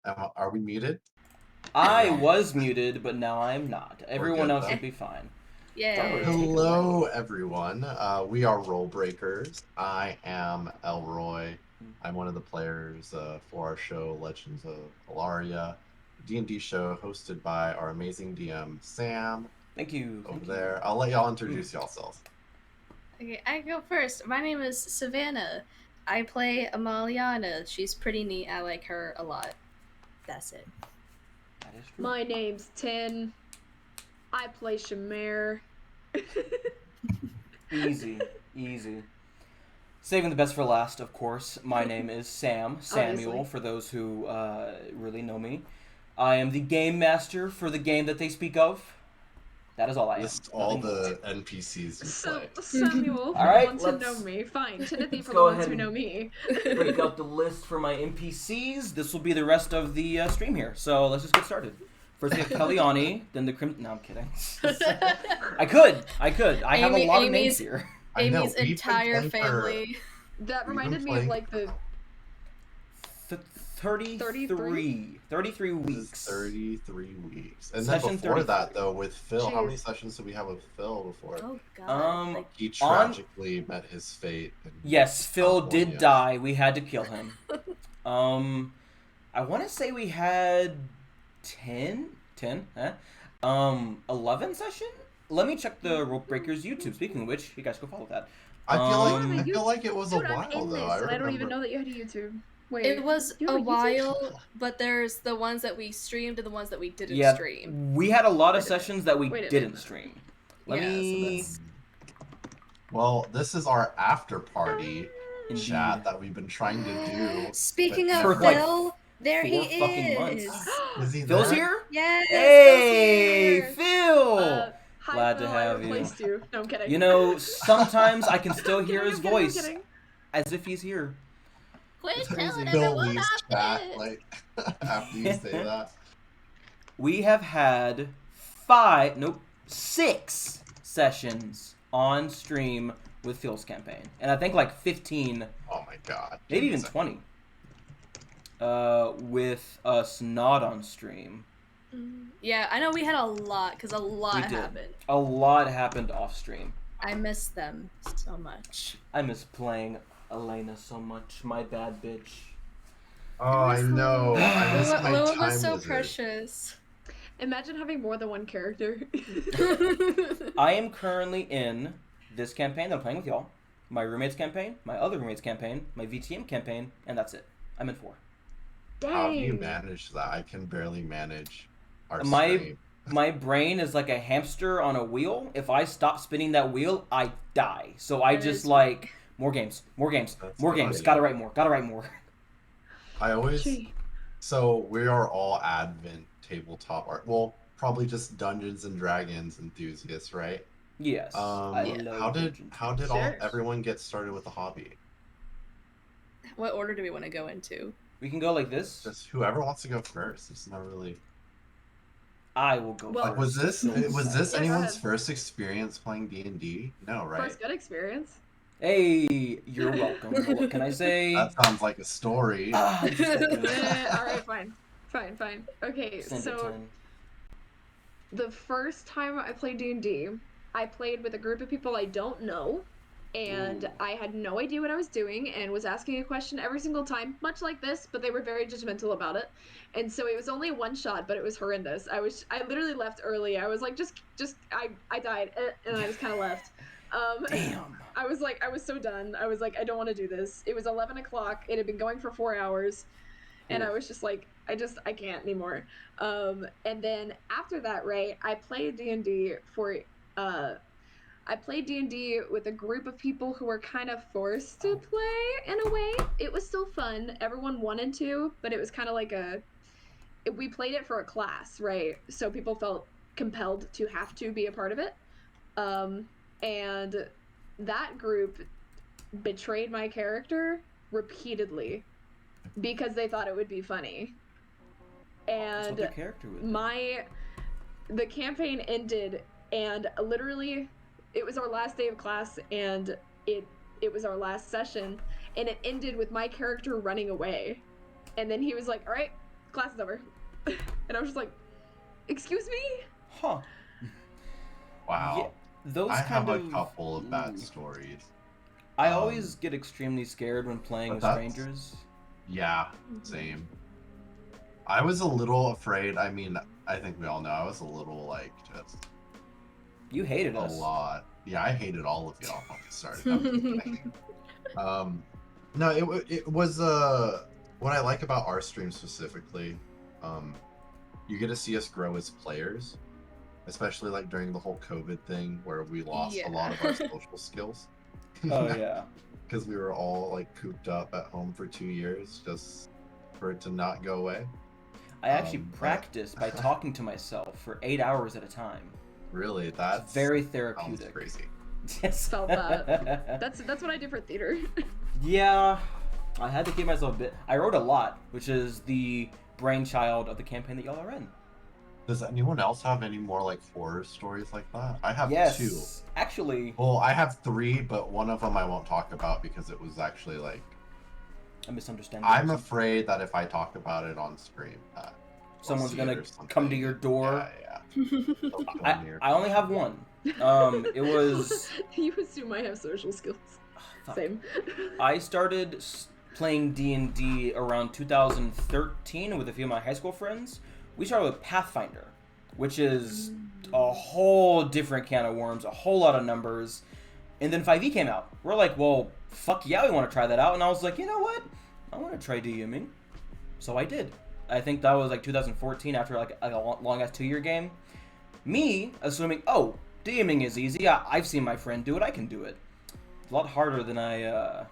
Are we muted? I was muted, but now I'm not. Everyone good, else though. should be fine. Yay. Hello, everyone. We are Role Breakers. I am Elroy. I'm one of the players for our show, Legends of Alaria, D&D show hosted by our amazing DM, Sam. Thank you. Over there. I'll let y'all introduce yourselves. Okay, I go first. My name is Savannah. I play Amaliana. She's pretty neat. I like her a lot. That's it. That is true. My name's Tin. I play Shamir. Easy. Saving the best for last, of course. My name is Samuel, Obviously. for those who really know me. I am the game master for the game that they speak of. That is all I am. List all the NPCs you play. Samuel, for All right, the ones who let's- know me. Fine, Timothy for the go ones ahead who and- know me. Break out the list for my NPCs. This will be the rest of the stream here. So let's just get started. First we have Kaliani, then the Crim... No, I'm kidding. I could. I have a lot of names here. I know, Amy's we've been entire playing for- family. That We've been reminded me playing- of like the 33 weeks. 33 weeks. And Session then before 33. that, though, with Phil, how Jeez. many sessions did we have with Phil before? Oh god. Um, He tragically met his fate. Yes, Phil California. did die. We had to kill him. I want to say we had 10, 11 session? Let me check the Rope Breakers YouTube. Speaking of which, you guys go follow that. I Um, feel like it was Dude, a I'm while in though. this, I and I don't even remember. know that you had a YouTube. Wait, It was you a have YouTube? while, but there's the ones that we streamed and the ones that we didn't Yeah, stream. we had a lot of Wait a minute. sessions that we Wait a didn't minute. stream. Let Yeah, so me... that's- Well, this is our after party Indeed. chat that we've been trying to do. Speaking but of For, like, Phil, there he 4 fucking is. months. Is he Phil's there? here? Yes. Hey, Phil's here. Phil! Hi, Glad to Phil, have I you. replaced you. No, I'm kidding. You know, sometimes I can still I'm hear kidding, his I'm kidding, I'm voice kidding. as if he's here. Quit Sometimes telling Phil everyone leaves about chat this. like after you say that. We have had 6 sessions on stream with Phil's campaign. And I think like 15, Oh my god. maybe Give even me a 20, with us not on stream. Yeah, I know we had a lot, because a We lot did. happened. A lot happened off stream. I miss them so much. I miss playing Elena so much. My bad, bitch. Oh, I know. I miss my Lua time was so wizard. precious. Imagine having more than one character. I am currently in this campaign that I'm playing with y'all. My roommate's campaign, my other roommate's campaign, my VTM campaign, and that's it. I'm in 4. How do you Dang. manage that? I can barely manage our My- stream. My brain is like a hamster on a wheel. If I stop spinning that wheel, I die. So I That just is- more games, That's more games. funny. Gotta write more. I always Gee. So we are all Advent tabletop art. Well, probably just Dungeons and Dragons enthusiasts, right? Yes. I love How Dungeons. did Sure. everyone get started with the hobby? What order do we want to go into? We can go like this. Just whoever wants to go first. It's not really. I will go Well, Like, was first. this Yeah, go anyone's ahead. first experience playing D&D? No, right? First good experience. Hey, you're welcome. What can I say? That sounds like a story. Just open it. Alright, fine. Fine. Okay, Send it so to him. the first time I played D&D, I played with a group of people I don't know, and Ooh. I had no idea what I was doing and was asking a question every single time, much like this, but they were very judgmental about it. And so it was only one shot, but it was horrendous. I literally left early. I was like, I died, and I just kind of left. Damn. I was so done. I was like, I don't want to do this. It was 11 o'clock. It had been going for 4 hours. And I was just like, I can't anymore. And then after that, right, I played D&D with a group of people who were kind of forced to play in a way. It was still fun. Everyone wanted to, but it was kind of like we played it for a class, right? So people felt compelled to have to be a part of it. And that group betrayed my character repeatedly because they thought it would be funny. That's what And their character would be. the campaign ended, and literally it was our last day of class, and it was our last session, and it ended with my character running away. And then he was like, all right, class is over. And I was just like, excuse me? Huh. Wow. Yeah, those I kind have a of couple of bad Ooh. stories. I Um, always get extremely scared when playing but with that's- strangers. Yeah, same. I was a little afraid. I mean, I think we all know I was a little like just You hated a us. lot. Yeah, I hated all of y'all when we started. I'm just kidding. No, it was what I like about our stream specifically. You get to see us grow as players, especially like during the whole COVID thing where we lost a lot of our social skills. Oh yeah. Because we were all like cooped up at home for 2 years just for it to not go away. I actually But- practiced by talking to myself for 8 hours at a time. Really, that's Very sounds therapeutic. crazy. Yes. Felt that. That's what I did for theater. Yeah, I had to keep myself a bit. I wrote a lot, which is the brainchild of the campaign that y'all are in. Does anyone else have any more like horror stories like that? I have Yes, 2. actually, Well, I have 3, but one of them I won't talk about because it was actually like a misunderstanding. I'm afraid that if I talk about it on stream, that Someone's see it gonna or something. come to your door. Yeah. They'll come here. I only have one. It was. You assume I have social skills. Fuck. Same. I started playing D&D around 2013 with a few of my high school friends. We started with Pathfinder, which is a whole different can of worms, a whole lot of numbers. And then 5e came out. We're like, well, fuck yeah, we want to try that out. And I was like, you know what? I want to try DMing. So I did. I think that was like 2014 after like a long-ass 2-year game. Me assuming, oh, DMing is easy. I've seen my friend do it. I can do it. It's a lot harder than I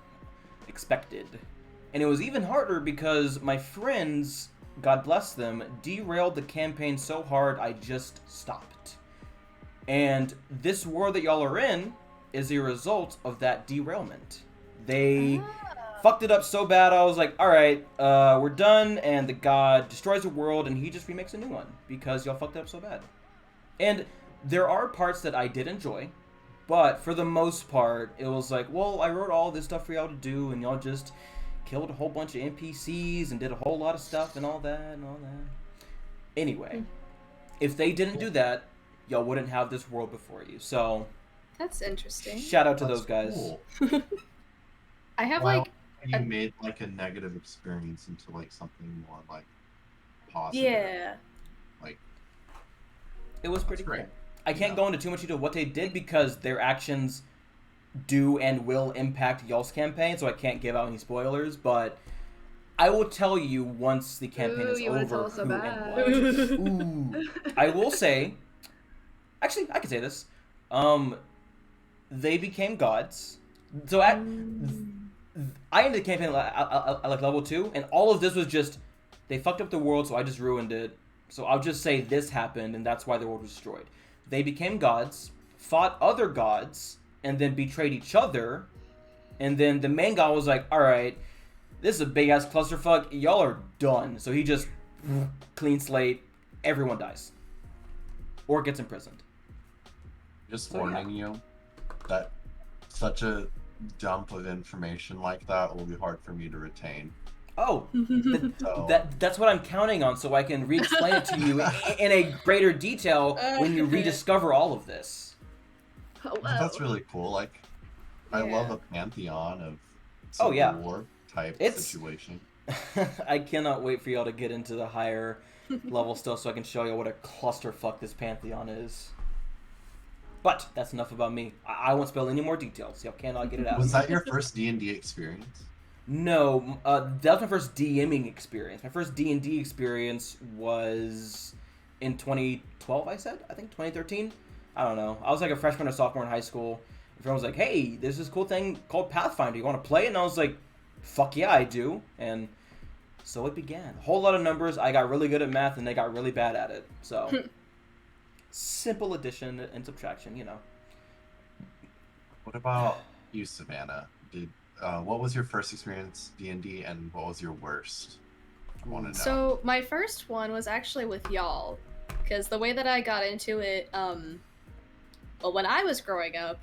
expected. And it was even harder because my friends, God bless them, derailed the campaign so hard I just stopped. And this war that y'all are in is a result of that derailment. They fucked it up so bad I was like, alright, we're done, and the god destroys the world and he just remakes a new one because y'all fucked it up so bad. And there are parts that I did enjoy, but for the most part, it was like, well, I wrote all this stuff for y'all to do, and y'all just killed a whole bunch of NPCs and did a whole lot of stuff and all that. Anyway, if they didn't do that, y'all wouldn't have this world before you. So, That's interesting. shout out to That's those guys. cool. I have Well, like you made like a negative experience into like something more like positive. yeah. Like It was pretty That's cool. great. I can't Yeah. go into too much detail what they did because their actions do and will impact y'all's campaign, so I can't give out any spoilers, but I will tell you once the campaign Ooh, is you wanna over tell us so who bad. and what. Ooh. I will say, actually, I can say this. They became gods. So I ended the campaign at like level 2, and all of this was just, they fucked up the world, so I just ruined it. So I'll just say this happened, and that's why the world was destroyed. They became gods, fought other gods, and then betrayed each other. And then the main god was like, alright, this is a big-ass clusterfuck. Y'all are done. So he just, clean slate, everyone dies. Or gets imprisoned. just So, yeah. warning you that such a dump of information like that will be hard for me to retain. Oh, So that's what I'm counting on, so I can re-explain it to you in a greater detail when you rediscover all of this. Hello. that's really cool. Like I love Yeah. a pantheon of Oh, Civil yeah. War type It's- situation. I cannot wait for y'all to get into the higher level stuff so I can show you what a clusterfuck this pantheon is. But that's enough about me. I won't spill any more details. Y'all cannot get it out. Was that your first D&D experience? No, that was my first DMing experience. My first D&D experience was in 2012, I think 2013. I don't know. I was like a freshman or sophomore in high school. A friend was like, hey, there's this cool thing called Pathfinder. You want to play it? And I was like, fuck yeah, I do. And so it began. A whole lot of numbers. I got really good at math, and they got really bad at it. So, simple addition and subtraction, you know. What about you, Savannah? What was your first experience D&D, and what was your worst? I want to know. So my first one was actually with y'all, because the way that I got into it, well, when I was growing up,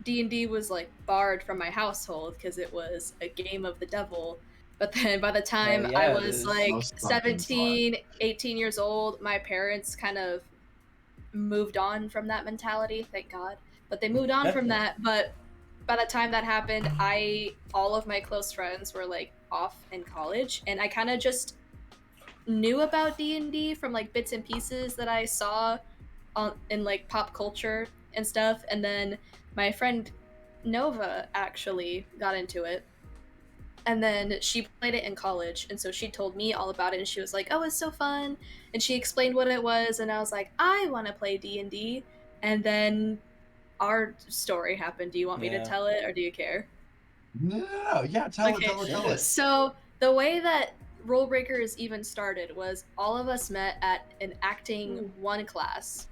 D&D was like barred from my household because it was a game of the devil. But then by the time yeah, I it was is. like Most pumpkins 17, 18 years old, my parents kind of moved on from that mentality, thank God. But they moved on from that. But by the time that happened, all of my close friends were like off in college, and I kind of just knew about D&D from like bits and pieces that I saw in like pop culture and stuff. And then my friend Nova actually got into it, and then she played it in college, and so she told me all about it, and she was like, oh, it's so fun, and she explained what it was, and I was like, I want to play D&D. And then our story happened. Do you want me to Yeah. tell it, or do you care? No, yeah, tell Okay. it. So the way that Rule Breakers even started was all of us met at an acting 1 class,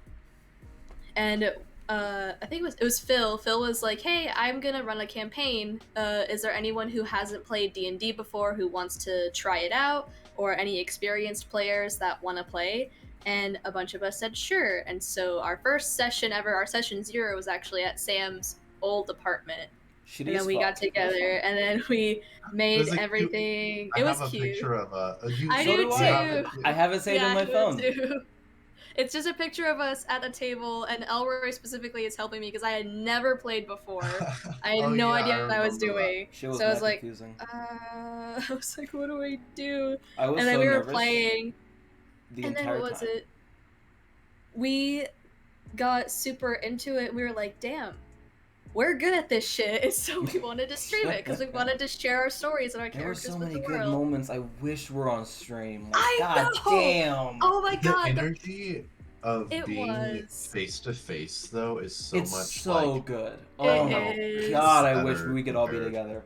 and I think it was Phil. Phil was like, "Hey, I'm gonna run a campaign. Is there anyone who hasn't played D&D before who wants to try it out, or any experienced players that want to play?" And a bunch of us said sure. And so our first session ever, our session 0, was actually at Sam's old apartment. Shitty And as then we fuck. got together, and then we made Was it cute? everything. I It was have a cute. picture of I So do do too. I. I have it saved on my I do phone. too. It's just a picture of us at the table, and Elroy specifically is helping me because I had never played before. I had no idea what I was doing. Shit was So I was mad like, confusing. I was like, what do I do? I was And then so we were nervous playing, the and then entire what was time. it? We got super into it. We were like, damn, we're good at this shit. And so we wanted to stream it because we wanted to share our stories and our There were characters so with many the good world. moments I wish were on stream. Like, I God know! damn. Oh my The god! energy of It being was. face to face though is so It's much so like good. It Oh my is. god, I wish better we could all be compared- together.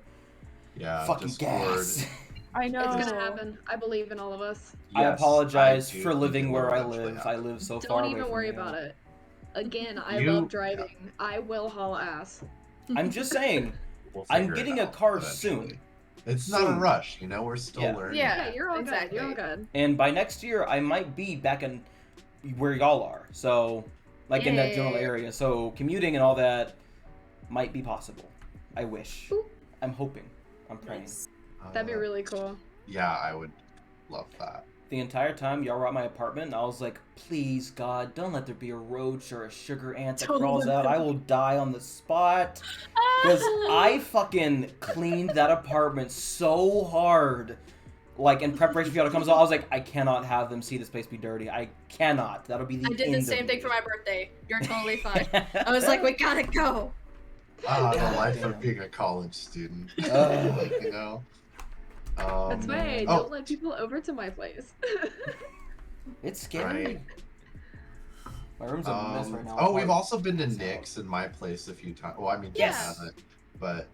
Yeah, Fucking Discord. gas. I know. It's gonna happen. I believe in all of us. I Yes, apologize do for think living it where will I eventually live. happen. I live so far Don't away even from worry you. about it. Again, I You- love driving. I will haul ass. I'm just saying, We'll I'm figure it getting a out car eventually. soon. It's not a Soon. rush, you know. We're still Yeah. learning. Yeah. Yeah, you're all exactly. good. You're all good. And by next year, I might be back in where y'all are. So, like in that general Yay. area. So, commuting and all that might be possible. I wish. Ooh. I'm hoping. I'm praying. Nice. That'd be really cool. Yeah, I would love that. The entire time y'all were at my apartment, I was like, please, God, don't let there be a roach or a sugar ant that Don't crawls let out. there I will die on the spot. Because I fucking cleaned that apartment so hard. Like, in preparation for y'all to come. So I was like, I cannot have them see this place be dirty. I cannot. That'll be the I did end the of same thing me. for my birthday. You're totally fine. I was like, we gotta go. The God life damn. of being a college student. Ugh. Like, you know. That's why I Oh. don't let people over to my place. It's scary. Right. My room's a mess right now. Oh, we've also been to Nick's in my place a few times. Well, I mean, Ken Yes. hasn't, but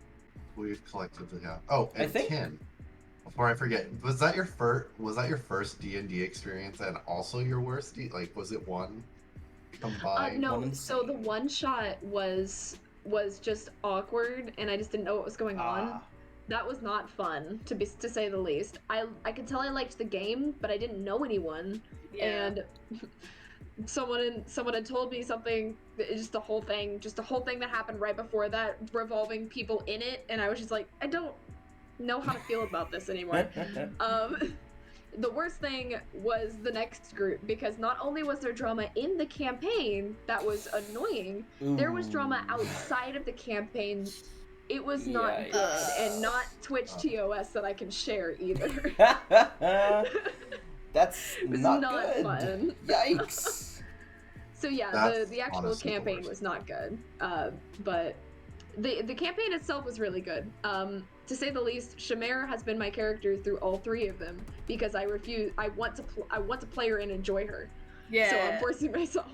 we've collectively have. Oh, I and think- Ken. Before I forget, was that your first D&D experience and also your worst? Like, was it one combined? No, One so the insane. one shot was just awkward, and I just didn't know what was going on. Ah. That was not fun, to say the least. I could tell I liked the game, but I didn't know anyone, and someone had told me something. Just the whole thing that happened right before that, revolving people in it, and I was just like, I don't know how to feel about this anymore. The worst thing was the next group, because not only was there drama in the campaign that was annoying, there was drama outside of the campaign. It was not Yikes. good, and not Twitch TOS that I can share either. That's It's not not good. fun. Yikes. So yeah, That's the actual honestly the campaign worst. was not good. But the campaign itself was really good. To say the least, Shamera has been my character through all 3 of them, because I want to play her and enjoy her. Yeah. So I'm forcing myself.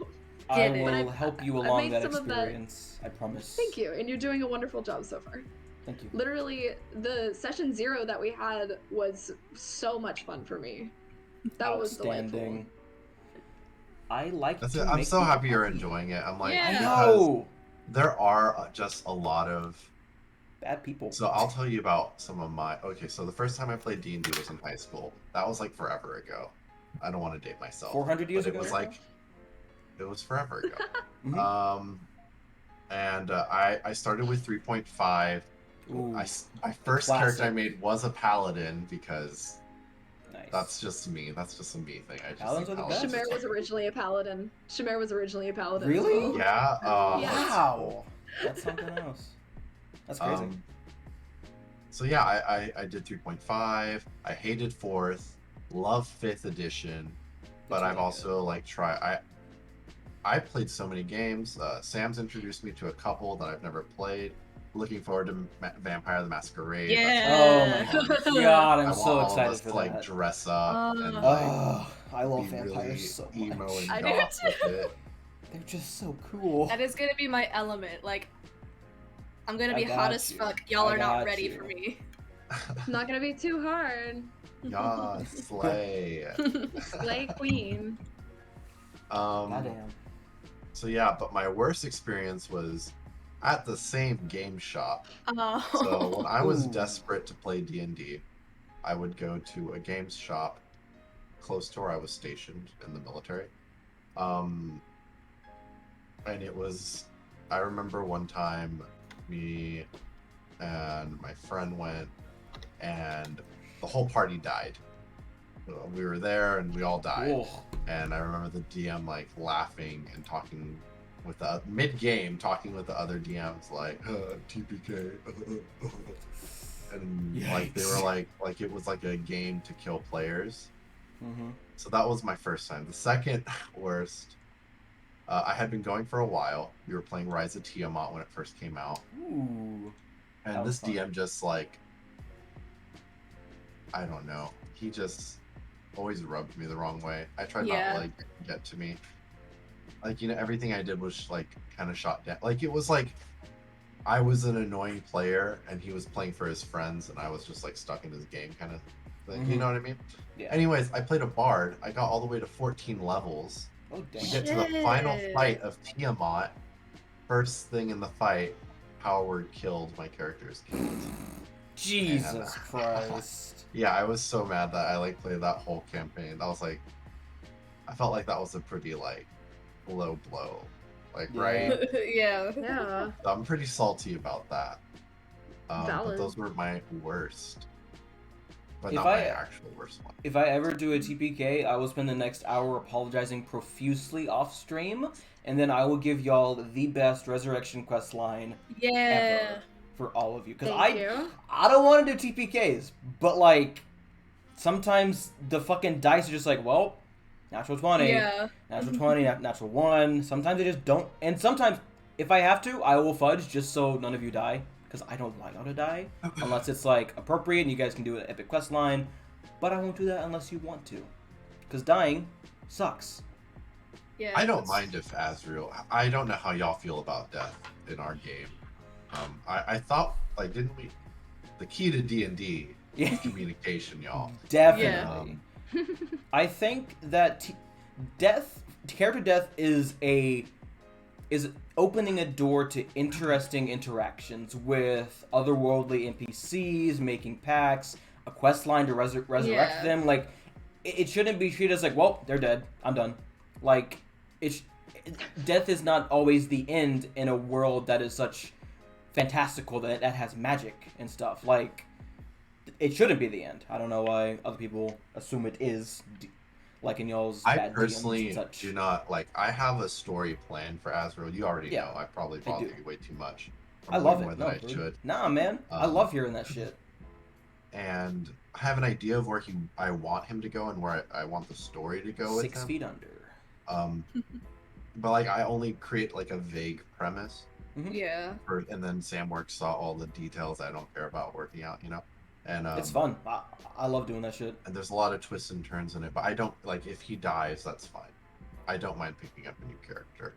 I Get it. will But I've- help you I've along made that some of that- experience. I promise. Thank you, and you're doing a wonderful job so far. Thank you. Literally, the session 0 that we had was so much fun for me. That was delightful. Outstanding. I like That's to it. I'm make so people happy you're happy. enjoying it. I'm like, Yeah. I because know. there are just a lot of. Bad people. So I'll tell you about some of my. Okay, so the first time I played D&D was in high school. That was like forever ago. I don't want to date myself. 400 years but ago. It was like, it was forever ago. Mhm. And I started with 3.5, Ooh, My first character I classic. made was a paladin because Nice. that's just me. That's just a me thing. I just Paladins think are the paladins best. Shamir was originally a paladin. Shamir was originally a paladin. Really? As well. Yeah. Oh, Yeah. that's Wow. cool. That's something else. That's crazy. So yeah, I did 3.5. I hated 4th. Love 5th edition, but It's I've really also like tried. I played so many games. Sam's introduced me to a couple that I've never played. Looking forward to Vampire the Masquerade. Yeah. Oh my god, I I'm want so all of excited us for to like that. dress up and like Oh, I love be vampires really so emo much. and I do goth too. with it. They're just so cool. That is gonna be my element. Like, I'm gonna I be got hot as you. fuck. Y'all I are not got ready you. for me. Not gonna be too hard. Yeah, slay. Slay queen. Goddamn. So yeah, but my worst experience was at the same game shop. Oh. So when I was Ooh. desperate to play D&D, I would go to a games shop close to where I was stationed in the military. And it was, I remember one time me and my friend went and the whole party died. We were there and we all died. Cool. And I remember the DM like laughing and talking with the mid-game, talking with the other DMs like TPK, and like they were like it was like a game to kill players. Mm-hmm. So that was my first time. The second worst, I had been going for a while. We were playing Rise of Tiamat when it first came out, Ooh. That and was this fun. DM just like, I don't know, he just always rubbed me the wrong way. I tried not Yeah. to like get to me. Like, you know, everything I did was like kind of shot down. Like it was like I was an annoying player and he was playing for his friends and I was just like stuck in his game kind of thing. You Mhm. know what I mean? Yeah. Anyways, I played a bard. I got all the way to 14 levels. Oh damn. We get to the final Shit. fight of Tiamat. First thing in the fight, Howard killed my character's kid. Jesus Christ. Yeah, I was so mad that I like played that whole campaign. That was like, I felt like that was a pretty like low blow, like Yeah. right. Yeah. Yeah. I'm pretty salty about that. But Valid. those were my worst, but If not my actual worst one. If I ever do a TPK, I will spend the next hour apologizing profusely off stream, and then I will give y'all the best resurrection quest line Yeah. ever for all of you. Because Thank you. I don't want to do TPKs, but like sometimes the fucking dice are just like, well, natural 20, Yeah. natural 20, natural 1. Sometimes they just don't, and sometimes if I have to, I will fudge just so none of you die. Because I don't like how to die unless it's like appropriate and you guys can do an epic quest line, but I won't do that unless you want to, because dying sucks. Yeah. I don't mind if Azrael. I don't know how y'all feel about death in our game. I thought like didn't we? The key to D&D Yeah. is communication, y'all. Definitely. I think that character death is opening a door to interesting interactions with otherworldly NPCs, making pacts, a quest line to resurrect Yeah. them. Like, it shouldn't be treated as like, well, they're dead, I'm done. Like, death is not always the end in a world that is such fantastical that has magic and stuff. Like, it shouldn't be the end. I don't know why other people assume it is. Like in y'all's I bad DMs personally and such. do not like. I have a story plan for Azrael. You already Yeah, know. I probably I bother do. you way too much. I love more it. than No, I dude. should. Nah, man. I love hearing that shit. And I have an idea of where I want him to go and where I want the story to go with 6 him. feet under. But like I only create like a vague premise, Yeah. and then Sam works out all the details I don't care about working out, you know. And It's fun. I love doing that shit. And there's a lot of twists and turns in it, but I don't like if he dies, that's fine. I don't mind picking up a new character.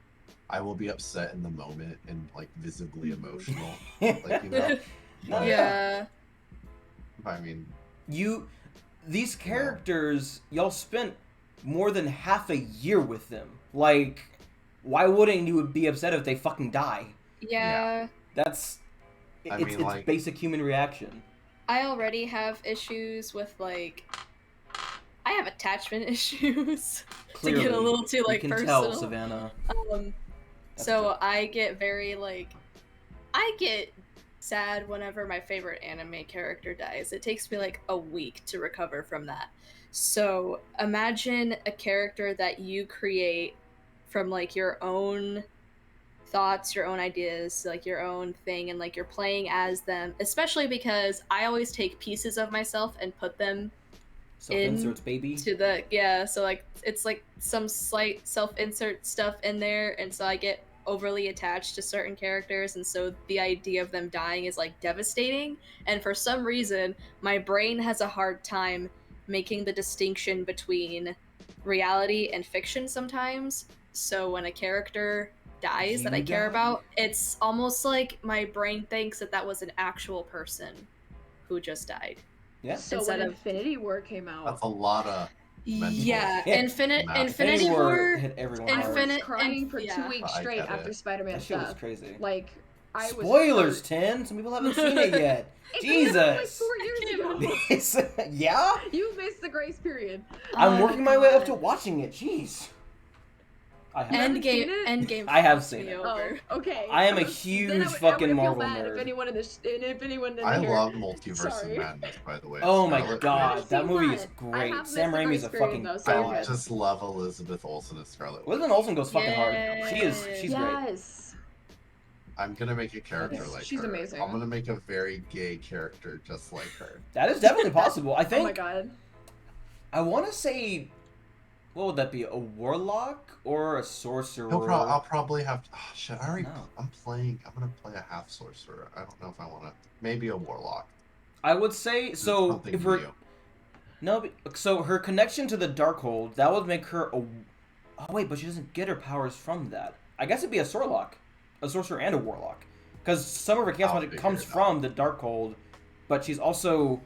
I will be upset in the moment and like visibly emotional, like you know. No, Yeah. I mean, these characters, y'all spent more than half a year with them. Like, why wouldn't you be upset if they fucking die? Yeah. That's it's like, basic human reaction. I already have issues with like I have attachment issues Clearly, to get a little too like you can personal. tell, Savannah. So I get very like I get sad whenever my favorite anime character dies. It takes me like a week to recover from that. So imagine a character that you create from like your own thoughts, your own ideas, like your own thing, and like you're playing as them, especially because I always take pieces of myself and put them Self-inserts, baby. to the so like it's like some slight self-insert stuff in there, and so I get overly attached to certain characters, and so the idea of them dying is like devastating, and for some reason my brain has a hard time making the distinction between reality and fiction sometimes. So when a character dies that I care about, it's almost like my brain thinks that that was an actual person who just died. Yeah. So Instead when of- Infinity War came out, That's a lot of mental. Yeah, Yeah. Infinity War hit everyone I hard. was crying for 2 yeah. weeks I straight get after it. Spider-Man's That shit was death. crazy. Like, I was Spoilers, hurt. 10. Some people haven't seen it yet. It came out, like, Jesus. 4 years ago. Yeah? You missed the grace period. I'm Oh, working my way up God. to watching it. Jeez. I have. haven't seen it? Endgame. I have fucked seen me it. over. Oh, okay. I am a Then huge I fucking would Marvel feel bad nerd. If anyone in the I here. love Multiverse Sorry. of Madness, by the way. Oh my Scarlet god, Witch. that I've movie seen is that. I great. have Sam missed the Raimi's grace a period, fucking though, so I you're good. just love Elizabeth Olsen as Scarlet Witch. Elizabeth Olsen goes fucking hard. She's great. Yes. I'm gonna make a character like She's her. amazing. I'm gonna make a very gay character just like her. That is definitely possible. I Oh my think god. I want to say, what would that be? A warlock or a sorcerer? I'll probably have. Oh, shit, I already. No. I'm gonna play a half sorcerer. I don't know if I want to. Maybe a warlock. I would say so. Something If we're new. no, so her connection to the Darkhold, that would make her a. Oh wait, but she doesn't get her powers from that. I guess it'd be a sorlock, a sorcerer and a warlock, because some of her chaos I'll magic figure comes it out. from the Darkhold, but she's also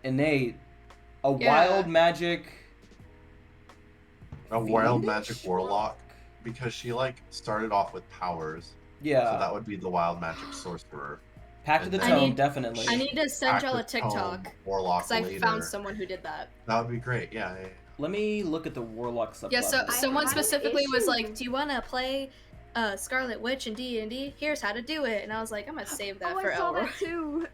innate. A Yeah. wild magic. A wild Fiendish magic warlock, because she like started off with powers. Yeah. So that would be the wild magic sorcerer. Pack to the I Tome, need- definitely. I need to send y'all a Active TikTok Tome, warlock because I later. found someone who did that. That would be great. Yeah. Let me look at the warlock stuff. Yeah, so I someone had an specifically was issue. like, "Do you want to play Scarlet Witch in D&D? Here's how to do it." And I was like, "I'm gonna save that Oh, for I saw Elroy." that too.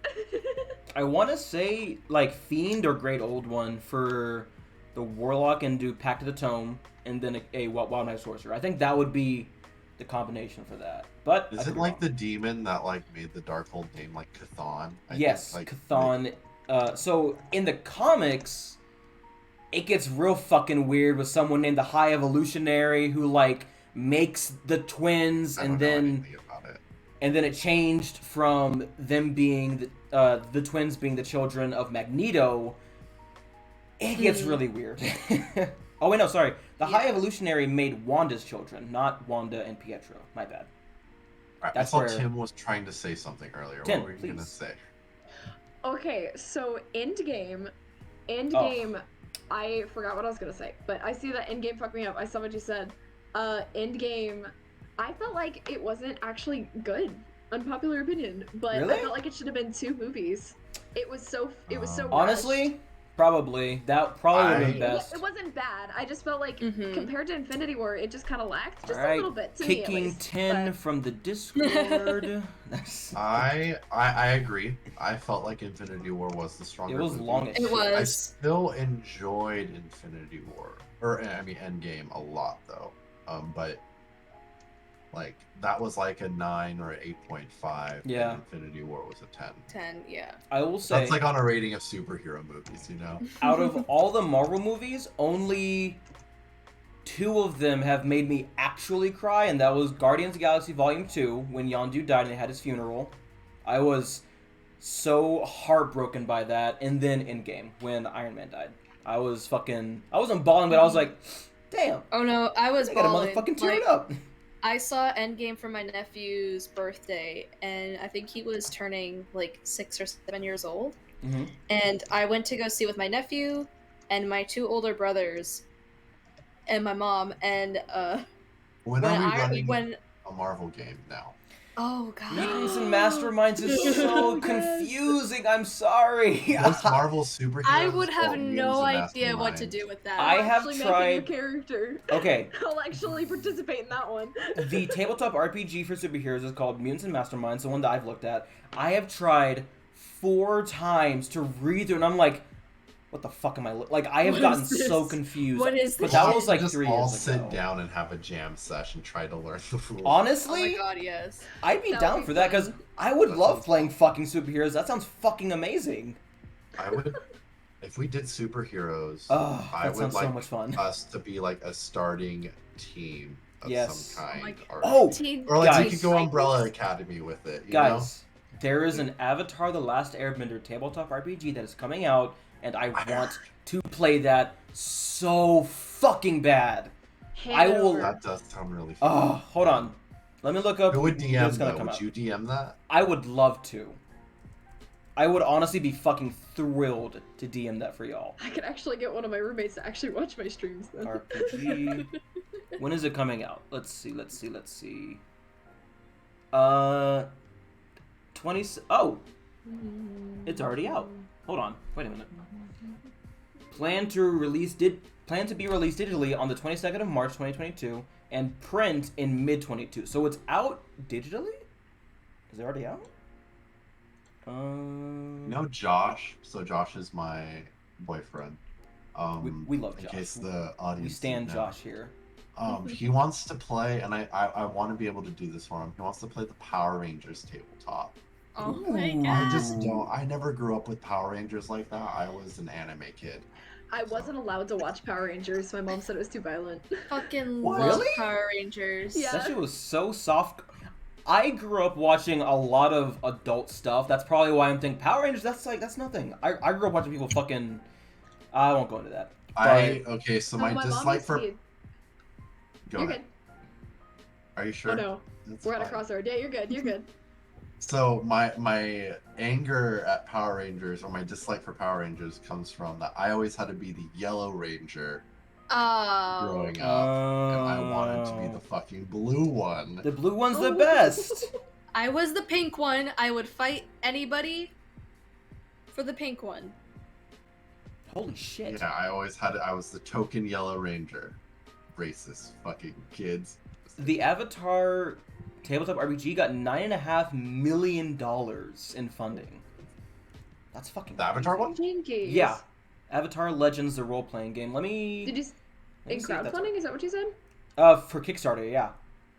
I want to say like Fiend or Great Old One for the warlock and do Pack to the Tome, and then a wild magic sorcerer. I think that would be the combination for that. But I Is could it be like wrong. the demon that like made the Darkhold name like Chthon? I Yes, think, Chthon. So in the comics, it gets real fucking weird with someone named the High Evolutionary who like makes the twins, I and don't know then anything about it. and then it changed from them being the twins being the children of Magneto. It gets really weird. Oh wait, no, sorry. The High Evolutionary made Wanda's children, not Wanda and Pietro. My bad. All right, That's I thought where- Tim was trying to say something earlier. Tim, what were you gonna please. say? Okay, so Endgame, I forgot what I was gonna say, but I see that Endgame fucked me up. I saw what you said. Endgame, I felt like it wasn't actually good. Unpopular opinion, but Really? I felt like it should have been 2 movies. It was so Honestly, probably that probably would have been I- best. It wasn't bad. I just felt like Mhm. compared to Infinity War, it just kind of lacked just All right, a little bit. To me, at kicking least. 10 But- from the Discord. That's- I agree. I felt like Infinity War was the stronger. it was movie. long as It shit. I was. still enjoyed Infinity War, or I mean Endgame a lot though. But like that was like a 9 or an 8.5. Yeah. And Infinity War was a 10. 10, yeah. I will say, That's like on a rating of superhero movies, you know. out of all the Marvel movies, only 2 of them have made me actually cry, and that was Guardians of the Galaxy Volume 2, when Yondu died and they had his funeral. I was so heartbroken by that, and then Endgame, when Iron Man died. I wasn't bawling, but I was like, damn, Oh no, I was I gotta bawling. motherfucking tear Like, it up. I saw Endgame for my nephew's birthday, and I think he was turning like 6 or 7 years old. Mhm. And I went to go see with my nephew and my 2 older brothers and my mom. And When are we running when a Marvel game now? Oh god. Mutants and Masterminds is so confusing. I'm sorry. Most Marvel superheroes. I would have called no mutants and idea what to masterminds. do with that. I I'll have actually tried- make a new character. Okay. I'll actually participate in that one. The tabletop RPG for superheroes is called Mutants and Masterminds, the one that I've looked at. I have tried 4 times to read through, and I'm like, what the fuck am I like? I have What gotten is this? so confused. What is But this? that was like just 3 all years sit ago. down and have a jam session, try to learn the rules. Oh Honestly, my god, yes. I'd be That down would be for that because fun. I would That love sounds playing fucking superheroes. That sounds fucking amazing. I would, if we did superheroes, Oh, I that would sounds like so much fun. us to be like a starting team of Yes. some kind. Oh my Oh, or like we guys. could go Umbrella Academy with it, you guys, there is an Avatar: The Last Airbender tabletop RPG that is coming out, and I want to play that so fucking bad. Hand I it will- know? over. That does sound really fun. Oh, hold on. Let me look up Who would when DM it's gonna that? come Would out. you DM that? I would love to. I would honestly be fucking thrilled to DM that for y'all. I could actually get one of my roommates to actually watch my streams then. RPG. When is it coming out? Let's see. 20. Oh, it's already out. Hold on. Wait a minute. Plan to be released digitally on the 22nd of March 2022 and print in mid 22. So it's out digitally? Is it already out? You know Josh? So Josh is my boyfriend. We love In Josh. case the audience We stand didn't know. Josh here. He wants to play, and I want to be able to do this for him. He wants to play the Power Rangers tabletop. Oh my Ooh. god. I just don't. I never grew up with Power Rangers like that. I was an anime kid. I wasn't allowed to watch Power Rangers. My mom said it was too violent. Fucking What? love Really? Power Rangers. Yeah. That shit was so soft. I grew up watching a lot of adult stuff. That's probably why I'm thinking Power Rangers. That's nothing. I grew up watching people fucking. I won't go into that. Okay, so my mom dislike used for. to- Go You're ahead. good. Are you sure? Oh no, That's we're at a fine. crossroad. Yeah, you're good. You're good. So my anger at Power Rangers, or my dislike for Power Rangers, comes from that I always had to be the Yellow Ranger Oh. growing up, and I wanted to be the fucking blue one. The blue one's the Oh. best. I was the pink one. I would fight anybody for the pink one. Holy shit. Yeah, I always had. I was the token Yellow Ranger. Racist fucking kids. The Avatar tabletop RPG got $9.5 million in funding. That's fucking. The Avatar one? Jinkies. Yeah, Avatar Legends, the role-playing game. Let me. Did you in see if that's crowdfunding? Is that what you said? For Kickstarter, yeah.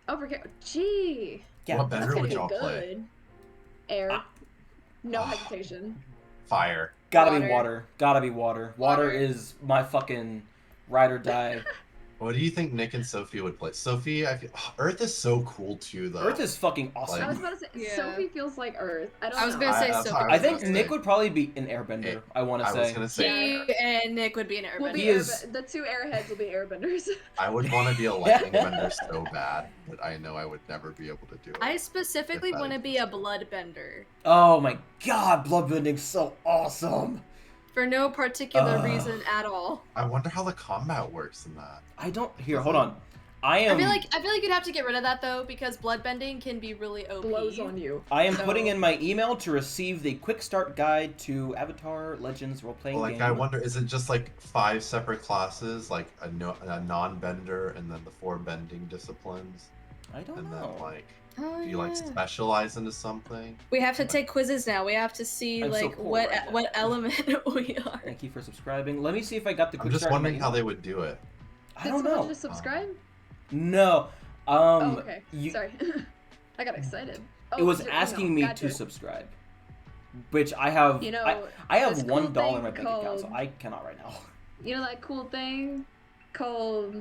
Oh, for Gee, Yeah. What that's bender would getting y'all good. play? Air. Ah. No hesitation. Fire. Gotta Water. be water. Gotta be water. Water is my fucking ride or die. What do you think Nick and Sophie would play? Sophie, I feel, Earth is so cool too, though. Earth is fucking awesome. I was about to say Yeah. Sophie feels like Earth. I don't I was know. gonna say that's so. how I was think gonna Nick say. would probably be an airbender. I want to I say. was gonna say. She and Nick would be an We'll airbender. be He is- the 2 airheads will be airbenders. I would want to be a lightning bender so bad, but I know I would never be able to do it. I specifically If that want to be a existed. bloodbender. Oh my god, bloodbending's so awesome. For no particular Ugh. reason at all. I wonder how the combat works in that. I don't. Here, hold on. I am. I feel like you'd have to get rid of that though, because bloodbending can be really OP. Blows on you. I am So- putting in my email to receive the quick start guide to Avatar Legends role-playing Like, game. I wonder, is it just like 5 separate classes, like a non-bender, and then the 4 bending disciplines, I don't and know. then like, Oh, do you like yeah. specialize into something? We have to take quizzes now. We have to see I'm so like poor what right now. what element we are. Thank you for subscribing. Let me see if I got the I'm quick just start. in my wondering how email. they would do it. I Did don't someone know. just subscribe? No. Oh, okay. you- Sorry. I got excited. it was you- asking no, me gotcha. to subscribe, which I have. You know, I have this cool $1 in thing my bank account, so called- I cannot right now. You know that cool thing called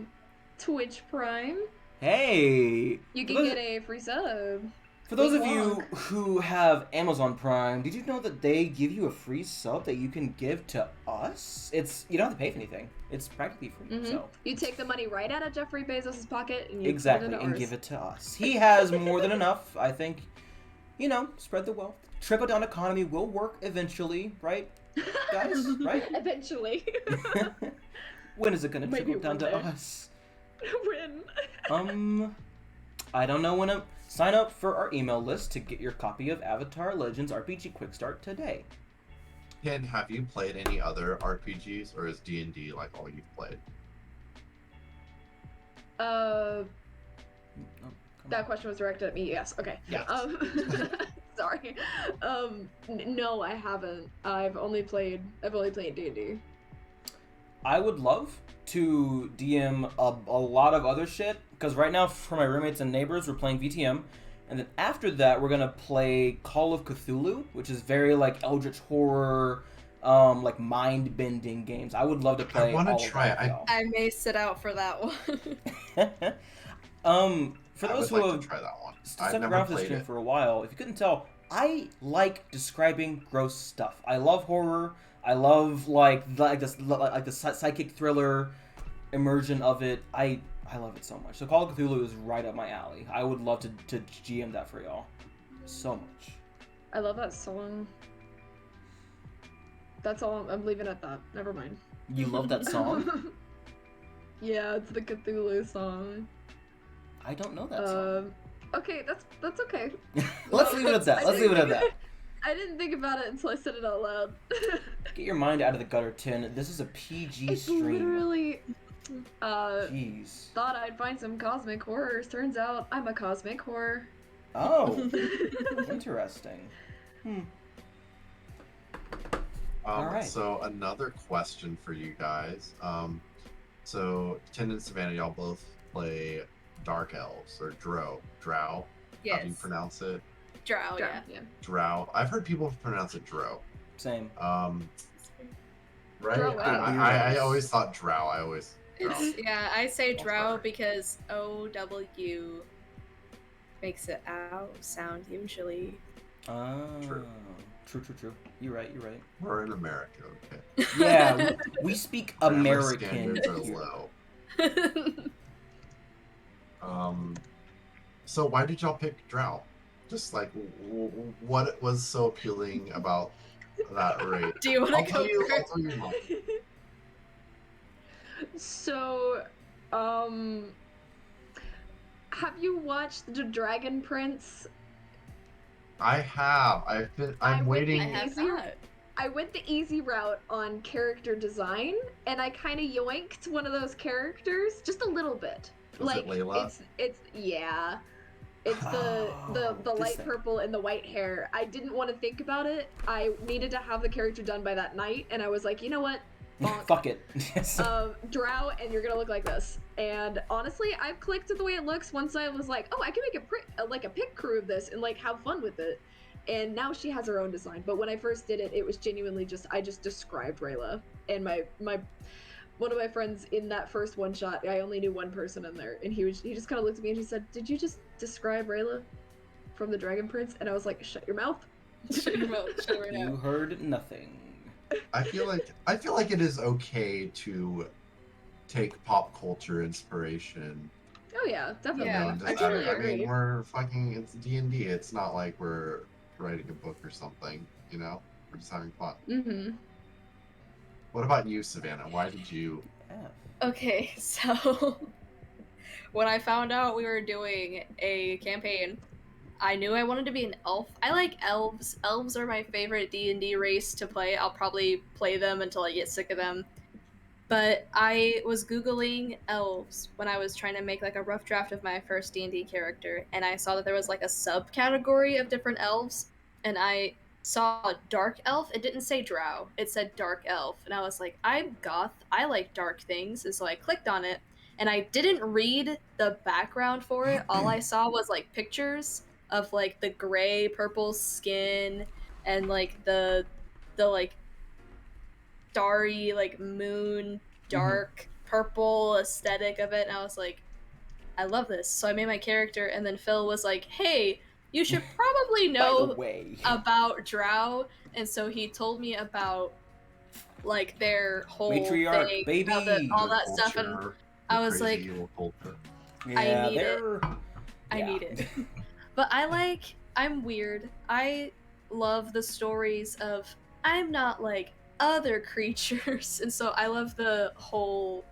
Twitch Prime? Hey. You for can those- get a free sub. For those Big of you log. who have Amazon Prime, did you know that they give you a free sub that you can give to us? You don't have to pay for anything. It's practically free. Mhm. So You take the money right out of Jeffrey Bezos' pocket and you exactly, put it and in give ours. it to us. He has more than enough. I think. Spread the wealth. Trickle down economy will work eventually, right, guys? Right? Eventually. When is it gonna Maybe trickle down to one day. us? When? I don't know when. Sign up for our email list to get your copy of Avatar Legends RPG Quick Start today. Ken, have you played any other RPGs, or is D&D like all you've played? That question was directed at me. Yes. Okay. Yes. Sorry. No, I haven't. I've only played D&D. I would love to DM a lot of other shit, because right now for my roommates and neighbors we're playing VTM, and then after that we're gonna play Call of Cthulhu, which is very like eldritch horror, like mind bending games. I would love to play. I want all to of try that it. with y'all. I may sit out for that one. For I those would who like have to try that one. stuck I've never around for the played stream it. for a while, if you couldn't tell, I like describing gross stuff. I love horror. I love the psychic thriller immersion of it. I love it so much. So Call of Cthulhu is right up my alley. I would love to GM that for y'all so much. I love that song. That's all. I'm leaving it at that. Never mind. You love that song? Yeah, it's the Cthulhu song. I don't know that song. Okay, that's okay. Let's leave it at that. Let's leave it at that. I didn't think about it until I said it out loud. Get your mind out of the gutter, Tin. This is a PG It's stream. literally. Jeez. Thought I'd find some cosmic horrors. Turns out I'm a cosmic horror. Oh, interesting. All right. So another question for you guys. So Tin and Savannah, y'all both play Dark Elves or Drow. How do you Yes. pronounce it? Drow, yeah. Drow. I've heard people pronounce it Drow. Same. Right? Drow. I always thought Drow. It's, yeah, I say That's drow better. because OW makes it ow sound usually. Oh. True. True. You're right. We're in America, okay. Yeah, we speak Grammar American standards are here. low. So why did y'all pick Drow? Just like, what was so appealing about that race? Do you want I'll to tell go you first? mine. So, have you watched The Dragon Prince? I have. I'm waiting. I have not. I went the easy route on character design, and I kind of yoinked one of those characters just a little bit. Was it Layla? It's yeah. It's the This light thing. purple and the white hair. I didn't want to think about it. I needed to have the character done by that night, and I was like, you know what? Bonk. Fuck it. Yes. Drow, and you're gonna look like this. And honestly, I've clicked with the way it looks once I was like, oh, I can make a pick crew of this and like have fun with it. And now she has her own design. But when I first did it, it was genuinely I just described Rayla. And my one of my friends in that first one shot, I only knew one person in there, and he just kind of looked at me and he said, "Did you just describe Rayla from the Dragon Prince?" And I was like, "Shut your mouth." Shut your mouth. Shut it right You now. heard nothing. I feel like it is okay to take pop culture inspiration. Oh yeah, definitely. Yeah, and I just totally I agree. mean, it's D&D. It's not like we're writing a book or something. We're just having fun. Mm-hmm. What about you, Savannah? Why did you? F. Okay, so when I found out we were doing a campaign, I knew I wanted to be an elf. I like elves. Elves are my favorite D&D race to play. I'll probably play them until I get sick of them. But I was Googling elves when I was trying to make like a rough draft of my first D&D character, and I saw that there was like a subcategory of different elves, and I saw dark elf. It didn't say drow, it said dark elf, and I was like, I'm goth, I like dark things. And so I clicked on it, and I didn't read the background for it. All I saw was like pictures of like the gray purple skin and like the like starry like moon dark purple aesthetic of it, and I was like, I love this. So I made my character, and then Phil was like, hey, you should probably By the know way. about drow. And so he told me about like their whole Matriarch, thing, baby. all the that stuff, and culture, I the was crazy like, evil culture. Yeah, need it. they're... I yeah. need it. But I'm weird. I love the stories of I'm not like other creatures, and so I love the whole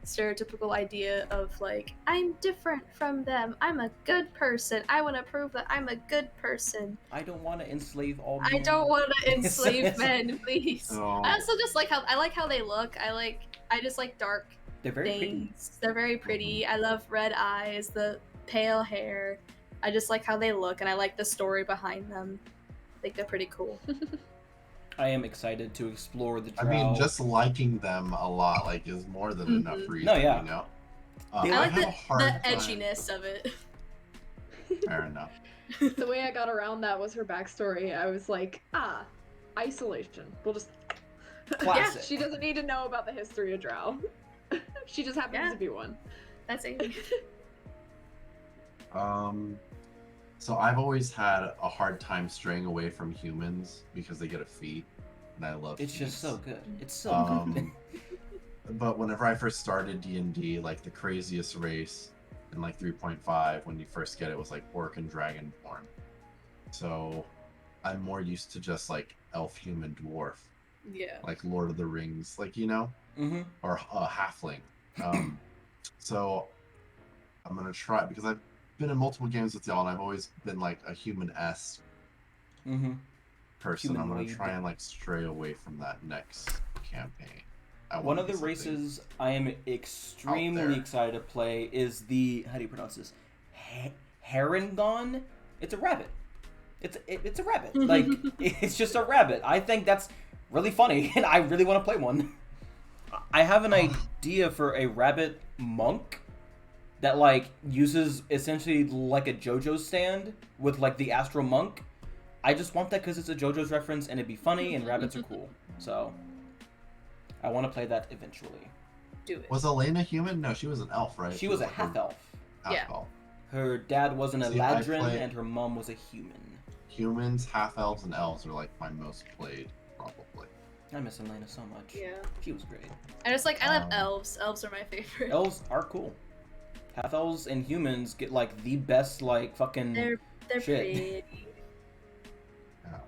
stereotypical idea of like, I'm different from them. I'm a good person. I want to prove that I'm a good person. I don't want to enslave all men. I don't want to enslave men, please. Oh. I also just like how they look. I just like dark They're very pretty. things. They're very pretty. I love red eyes, the pale hair. I just like how they look, and I like the story behind them. I think they're pretty cool. I am excited to explore the Drow. I mean, just liking them a lot like is more than enough reason. No, yeah. You know. I I like have the a hard time- edginess of it. Fair enough. The way I got around that was her backstory. I was like, isolation. We'll just. Classic. Yeah, she doesn't need to know about the history of Drow. She just happens to be one. That's easy. So I've always had a hard time straying away from humans because they get a feat, and I love. It's feats. just so good. It's so good. But whenever I first started D&D, like the craziest race in like 3.5, when you first get it, was like orc and dragonborn. So I'm more used to just like elf, human, dwarf, Yeah. like Lord of the Rings, like Mm-hmm. or halfling. So I'm gonna try because I've been in multiple games with y'all, and I've always been like a human-esque Mm-hmm. person. I'm gonna Humanoid. try and like stray away from that next campaign. One of the races I am extremely excited to play is the, how do you pronounce this? Herongon? It's a rabbit. It's a rabbit. Like, it's just a rabbit. I think that's really funny, and I really want to play one. I have an idea for a rabbit monk that, like, uses essentially like a JoJo's stand with, like, the Astral Monk. I just want that because it's a JoJo's reference, and it'd be funny, and rabbits are cool. So, I want to play that eventually. Do it. Was Elena human? No, she was an elf, right? She was a like half-elf. Yeah. Half-elf. Her dad was an See, I Eladrin, play- and her mom was a human. Humans, half-elves, and elves are like my most played, probably. I miss Elena so much. Yeah. She was great. I love elves. Elves are my favorite. Elves are cool. Half-elves and humans get, like, the best, like, fucking They're shit. pretty.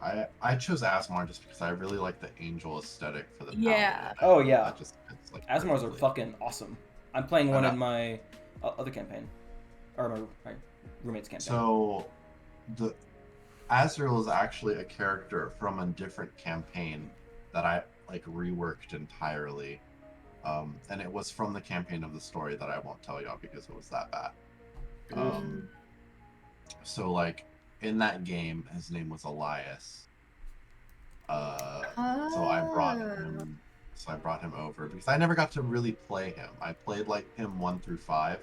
Yeah, I chose Asmar just because I really like the angel aesthetic for the Yeah. paladin. Oh, yeah. That just fits, like, Asmars are perfectly. fucking awesome. I'm playing one know. in my other campaign. Or my roommate's campaign. So, the Azrael is actually a character from a different campaign that I like reworked entirely, and it was from the campaign of the story that I won't tell y'all because it was that bad. So like in that game, his name was Elias. So I brought him. So I brought him over because I never got to really play him. I played like him 1 through 5,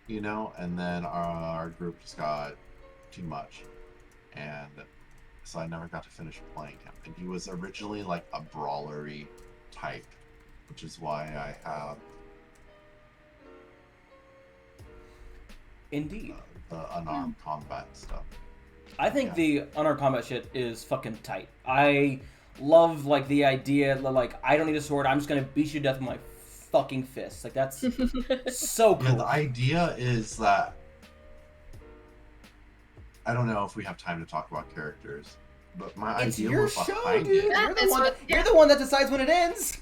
you know, and then our group just got too much, and so I never got to finish playing him. And he was originally like a brawlery type, which is why I have Indeed. the unarmed combat stuff. I think Yeah. the unarmed combat shit is fucking tight. I love, like, the idea that, like, I don't need a sword, I'm just gonna beat you to death with my fucking fist. Like, that's so cool. Yeah, the idea is that I don't know if we have time to talk about characters, but my It's idea your was show, behind dude. it. You're the one that decides when it ends.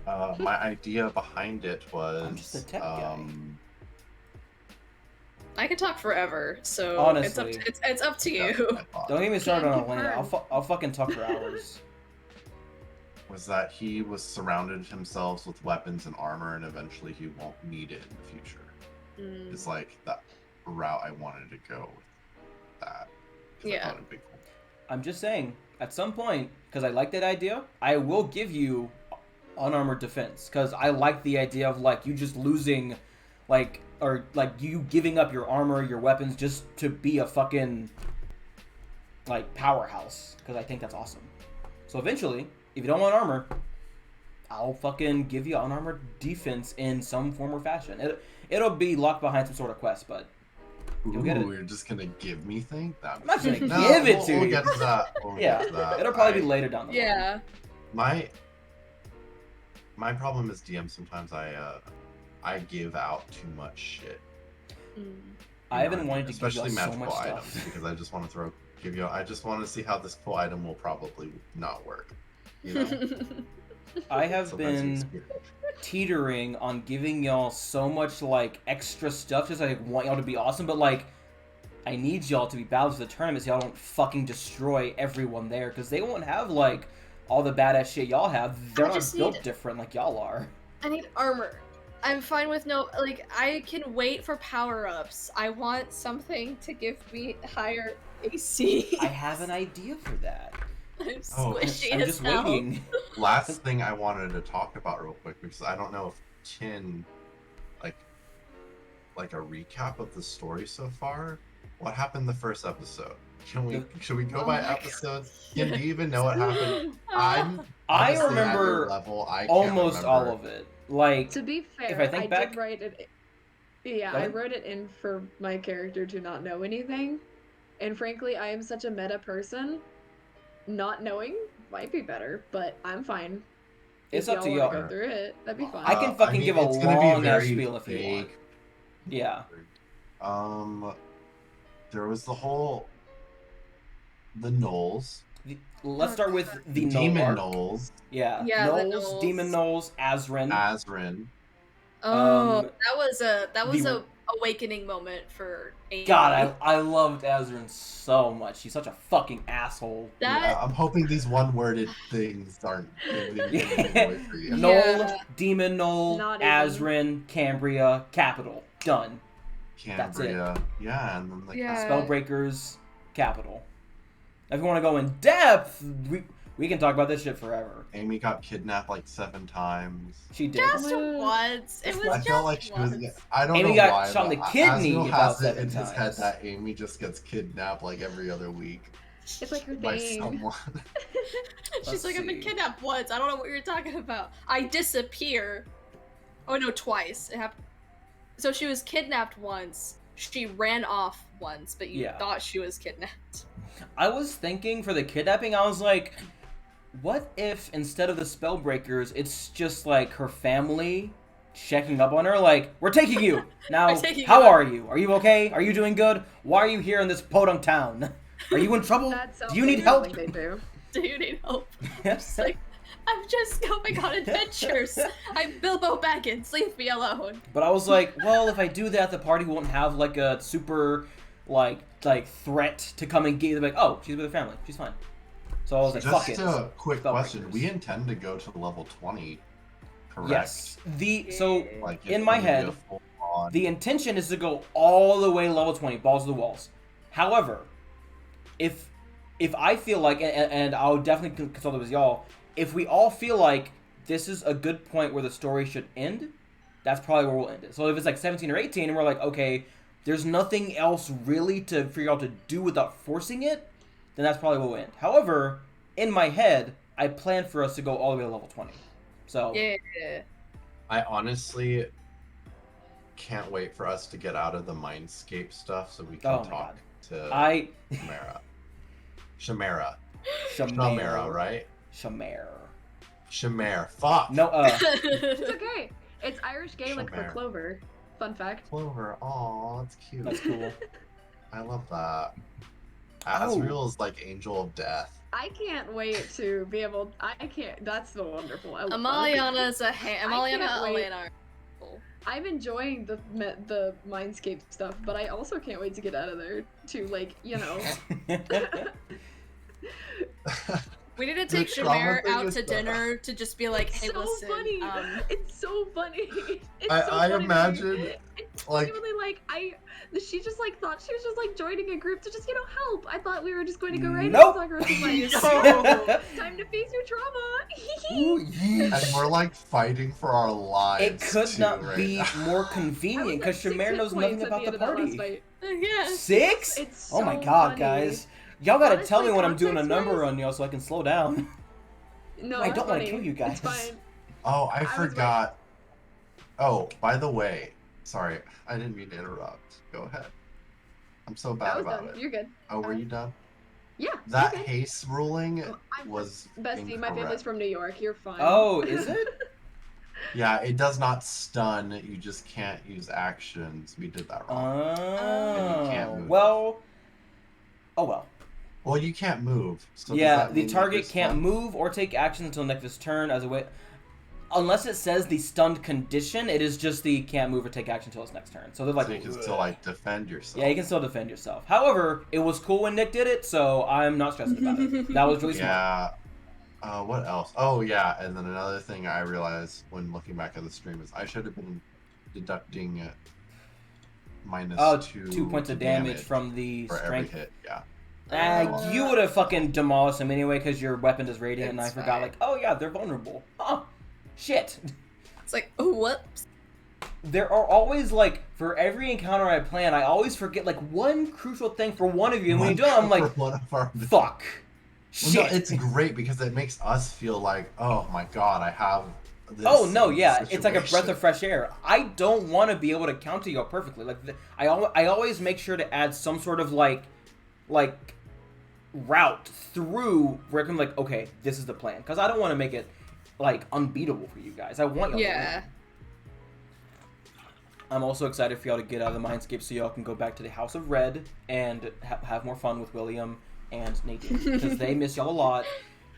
My idea behind it was I'm just a tech guy. I could talk forever, so Honestly. it's up to yeah, you. I thought Don't get me started on Can't Elena. confirm. I'll fucking talk for hours. was that he was surrounded himself with weapons and armor, and eventually he won't need it in the future. Mm. It's like that route I wanted to go with that. 'Cause I Yeah. thought it'd be cool. I'm just saying, at some point, because I like that idea, I will give you unarmored defense. Because I like the idea of, like, you just losing, like, or, like, you giving up your armor, your weapons, just to be a fucking, like, powerhouse. Because I think that's awesome. So eventually, if you don't want armor, I'll fucking give you unarmored defense in some form or fashion. It'll be locked behind some sort of quest, but you'll get it. You're just gonna give me things? I'm not gonna No, give it we'll- to we'll you. get to that. We'll Yeah, get to that. it'll probably be later down the line. Yeah. My problem is DM. Sometimes I give out too much shit. Mm. I haven't wanted to give especially you so magical much items stuff. because I just want to I just want to see how this cool item will probably not work. You know, I have Sometimes you been experience. teetering on giving y'all so much like extra stuff, just like want y'all to be awesome, but like I need y'all to be balanced for the tournament so y'all don't fucking destroy everyone there, because they won't have like all the badass shit y'all have. They're not built different like y'all are. I need armor. I'm fine with no, like, I can wait for power-ups. I want something to give me higher AC. I have an idea for that. I'm Oh, squishy I'm as just hell. waiting. Last thing I wanted to talk about real quick, because I don't know if Tin, like a recap of the story so far. What happened the first episode? Should we go Oh by my episodes? Do you even know what happened? I Honestly, remember at your level, I can't almost remember. all of it. Like, To be fair, if I think back, did write it. Yeah, Go I ahead. wrote it in for my character to not know anything, and frankly, I am such a meta person. Not knowing might be better, but I'm fine. It's if up to y'all y'all. wanna go through it, that'd be fine. I can fucking give a it's gonna be long ass very spiel if you want. vague. Yeah. There was the Knolls. Let's start with the Demon Knoll arc. Knolls. Yeah. Yeah, the Knolls, Knolls. Demon Knolls, Azrin. Azrin. Oh, that was a the- awakening moment for Amy. God, I loved Azrin so much. She's such a fucking asshole. That I'm hoping these one-worded things aren't giving anything away for you. No. Knoll, Yeah. Demon Knoll, Not even. Azrin, Cambria, Capital. Done. Cambria. Yeah, and then the Yeah. Spellbreakers, Capital. If you want to go in depth, we can talk about this shit forever. Amy got kidnapped like 7 times. She did. just Well, once. It was I just feel like she was. once. I don't Amy know got why. shot in but the kidney Asriel about has it 7 in his head times. that Amy just gets kidnapped like every other week It's like her by thing. someone. She's Let's like, I've been see. kidnapped once. I don't know what you're talking about. I disappear. Oh no, twice. It happened. So she was kidnapped once. She ran off once, but you Yeah. thought she was kidnapped. I was thinking for the kidnapping, I was like, what if instead of the Spellbreakers, it's just like her family checking up on her, like, we're taking you! Now, We're taking how you. are you? Are you okay? Are you doing good? Why are you here in this podunk town? Are you in trouble? That sounds Do you like need help? something They do. Do you need help? It's like, I'm just going on adventures. I'm Bilbo Baggins. Leave me alone. But I was like, well, if I do that, the party won't have like a super like threat to come and get. They're like, oh, she's with her family. She's fine. So I was like, fuck Just it. a quick question: Spellbreakers. we intend to go to level 20, correct? Yes. So Like, in it's my gonna be head, a full-on- the intention is to go all the way level 20, balls to the walls. However, if I feel like, and I'll definitely consult it with y'all, if we all feel like this is a good point where the story should end, that's probably where we'll end it. So if it's like 17 or 18 and we're like, okay, there's nothing else really for y'all to do without forcing it, then that's probably where we'll end. However, in my head, I plan for us to go all the way to level 20. So Yeah. I honestly can't wait for us to get out of the Mindscape stuff so we can Oh my talk to I Shamara, Shamare, right? Shamare. Shamare. Fuck. No, It's okay. It's Irish Gaelic for Shamare. clover. Fun fact. Clover. Aw, that's cute. that's cool. I love that. Oh. Asriel is like Angel of Death. I can't wait to be able. I can't. That's so wonderful. I love that. Amaliana's a Amaliana can't wait. Elena. I'm enjoying the Mindscape stuff, but I also can't wait to get out of there to like We need to The take trauma Shamare thing out is to that- dinner to just be like, hey, so listen. funny. It's so funny. It's I so funny to me. imagine, It's like- genuinely she just like thought she was just like joining a group to just help. I thought we were just going to go right Nope. into Sakura's like, No. it's time to face your trauma. Ooh, and yeesh. we're like fighting for our lives. It could too, not right be now. more I convenient was at because 6 Shamare hit knows points nothing at about the the end of that last party. fight. Yes. 6? It's Oh my so god, funny. guys. Y'all gotta tell me Honestly, when I'm doing a number context-wise- on y'all so I can slow down. No, I it's don't wanna funny. kill you guys. It's fine. Oh, I was forgot. Oh, by the way, sorry, I didn't mean to interrupt. Go ahead. I'm so I bad was about done. it. You're good. Oh, were you done? Yeah. That okay. haste ruling I'm was Bestie, my family's incorrect. from New York. You're fine. Oh, is it? Yeah, it does not stun. You just can't use actions. We did that wrong. Oh. can't move. Well. Oh well. Well, you can't move. So does Yeah, that the mean that target you're can't stunned? move or take action until next turn as a way. unless it says the stunned condition, it is just the can't move or take action until its next turn. So they're like, so you can still like defend yourself. yeah, you can still defend yourself. However, it was cool when Nick did it, so I'm not stressed about it. That was really smart. Yeah. What else? Oh yeah, and then another thing I realized when looking back at the stream is I should have been deducting minus 2 points of damage from the for strength. every hit. Yeah. You would have fucking demolished them anyway because your weapon is radiant, and I It's forgot, fine. like, oh yeah, they're vulnerable. Huh. Shit. It's like, oh, whoops. There are always, like, for every encounter I plan, I always forget, like, one crucial thing for one of you, and when you do it, I'm like, one of our fuck. Well, Shit. no, it's great because it makes us feel like, oh my god, I have this. Oh no, yeah, it's like a breath situation. of fresh air. I don't want to be able to counter you perfectly. Like I always make sure to add some sort of like route through where I can like, okay, this is the plan, because I don't want to make it like unbeatable for you guys. I want y'all to Yeah. win. I'm also excited for y'all to get out of the Mindscape so y'all can go back to the House of Red and have more fun with William and Nadine, because they miss y'all a lot,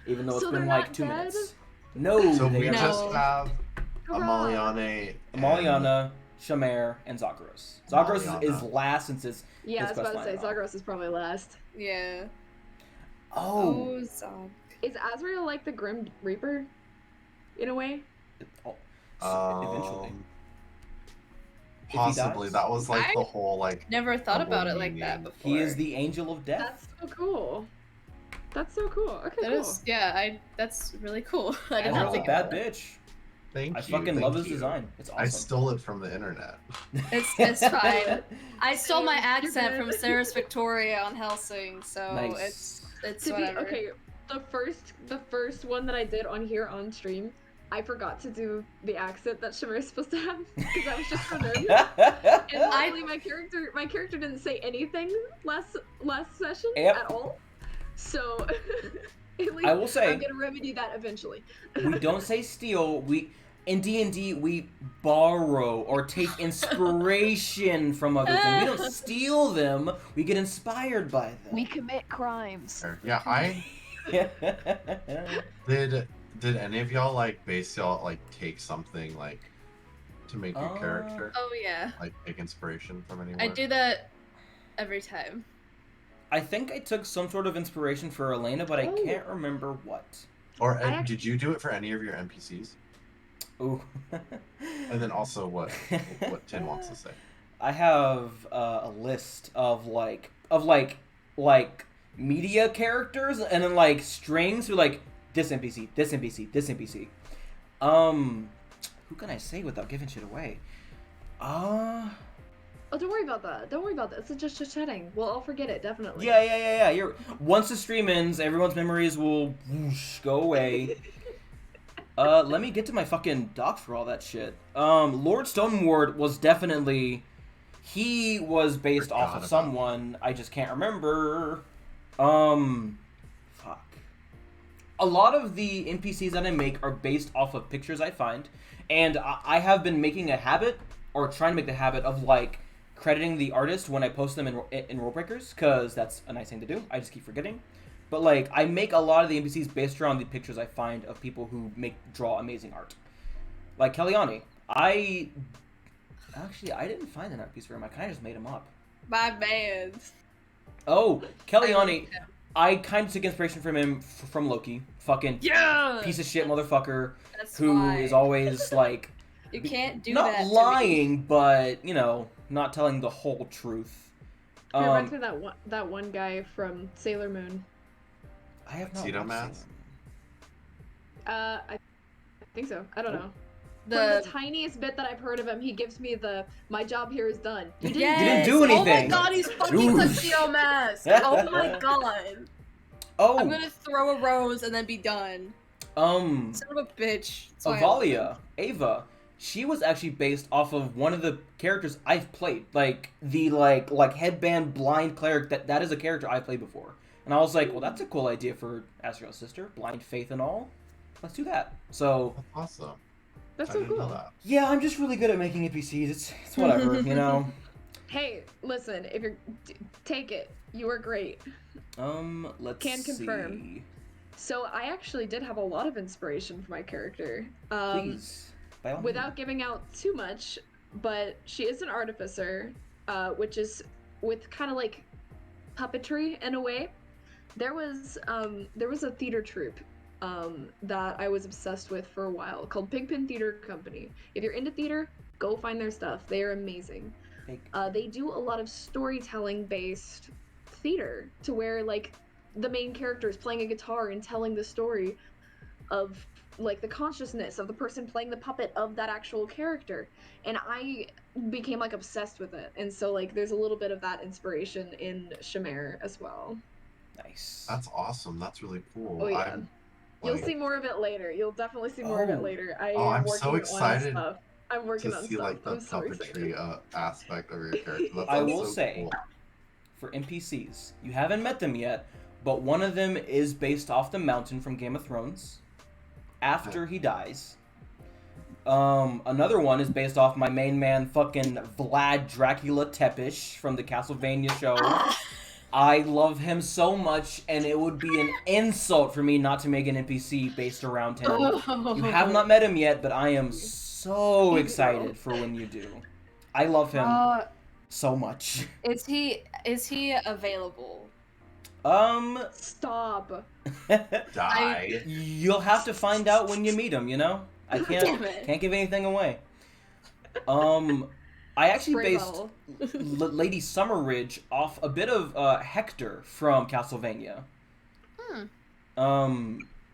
even though it's So been they're like not 2 dead? minutes. No, So they we are No. just have Hurrah. Amaliane, Shamir, and Zagros. Zagros Maliana. is last since his Yeah, I his was about to say quest line. Zagros is probably last. Yeah. Oh. Zog. Is Azrael like the Grim Reaper, in a way? Eventually. If he possibly dies? that was like I the whole like. Never thought double about it like meaning. that before. He is the Angel of Death. That's so cool. That's so cool. Okay, That cool. is, yeah, that's really cool. I did Azrael's not a think bad about that. bitch. Thank I you. fucking thank love his you. design. It's awesome. I stole it from the internet. It's fine. I stole my You're accent good. from Sarah's Victoria on Helsing, so Nice. it's To be whatever. okay, the first one that I did on here on stream, I forgot to do the accent that Shamir is supposed to have because that was just for them. And literally, my character didn't say anything last session Yep. at all. So at least I will say- I'm gonna remedy that eventually. We don't say steal. In D&D we borrow or take inspiration from other things. We don't steal them. We get inspired by them. We commit crimes. Yeah, I did any of y'all like base y'all like take something like to make your character Oh yeah, like take inspiration from anywhere? I do that every time. I think I took some sort of inspiration for Elena, but I Oh. can't remember what. Or I did you do it for any of your NPCs? Ooh. And then also what Tin wants to say. I have a list of like media characters and then like strings who like this NPC, this NPC, this NPC. Who can I say without giving shit away? Oh, don't worry about that. Don't worry about that. It's just chatting. We'll all forget it definitely. Yeah. Once the stream ends, everyone's memories will whoosh, go away. Let me get to my fucking doc for all that shit. Lord Stoneward was definitely... He was based off Forgot of about someone. I just can't remember. Fuck. A lot of the NPCs that I make are based off of pictures I find. And I have been making a habit, or trying to make the habit of, like, crediting the artist when I post them in Rule Breakers, because that's a nice thing to do. I just keep forgetting. But, like, I make a lot of the NPCs based around the pictures I find of people who draw amazing art. Like Kellyanne. I didn't find an art piece for him. I kind of just made him up. My bad. Oh, Kellyanne. I kind of took inspiration from him from Loki. Fucking Yeah. piece of shit motherfucker That's who why. is always, like... You can't do not that. to me. lying, but, you know, not telling the whole truth. It reminds me of that one guy from Sailor Moon. I have not Tuxedo watched Mask? Sailor I think so. I don't know. From The the tiniest bit that I've heard of him, he gives me the "my job here is done." You didn't yes. You didn't do Oh my anything. god, he's fucking Ooh. Tuxedo Mask. Oh my god. Moon. Oh, I'm gonna throw a rose and then be done. Son of a bitch. That's why I love him. Avalia, Ava, she was actually based off of one of the characters I've played. Like, the, like headband blind cleric, that is a character I've played before. And I was like, well, that's a cool idea for Azrael's sister, blind faith and all. Let's do that. So, Awesome. That's I so didn't know cool. that. yeah, I'm just really good at making NPCs. It's whatever, you know? Hey, listen, if you're take it. You are great. Let's Can confirm. see. So I actually did have a lot of inspiration for my character. Please, by all Without means. giving out too much, but she is an artificer, which is with kind of like puppetry in a way. There was a theater troupe that I was obsessed with for a while called Pigpen Theater Company. If you're into theater, go find their stuff. They are amazing. They do a lot of storytelling based theater to where like the main character is playing a guitar and telling the story of like the consciousness of the person playing the puppet of that actual character, and I became like obsessed with it. And so like there's a little bit of that inspiration in Shamir as well. Nice. That's awesome. That's really cool. Oh yeah. You'll like, see more of it later. You'll definitely see more of it later. I'm working so excited on stuff. I'm working to on see stuff. like the I'm so puppetry excited. aspect of your character. That I sounds will so say, cool. for NPCs, you haven't met them yet, but one of them is based off the mountain from Game of Thrones. After he dies. Another one is based off my main man, fucking Vlad Dracula Tepish from the Castlevania show. I love him so much, and it would be an insult for me not to make an NPC based around him. You have not met him yet, but I am so excited for when you do. I love him so much. Is he available? Stop. Die. You'll have to find out when you meet him, you know? I Damn it. can't give anything away. I actually Spray based bottle. Lady Summerridge off a bit of Hector from Castlevania.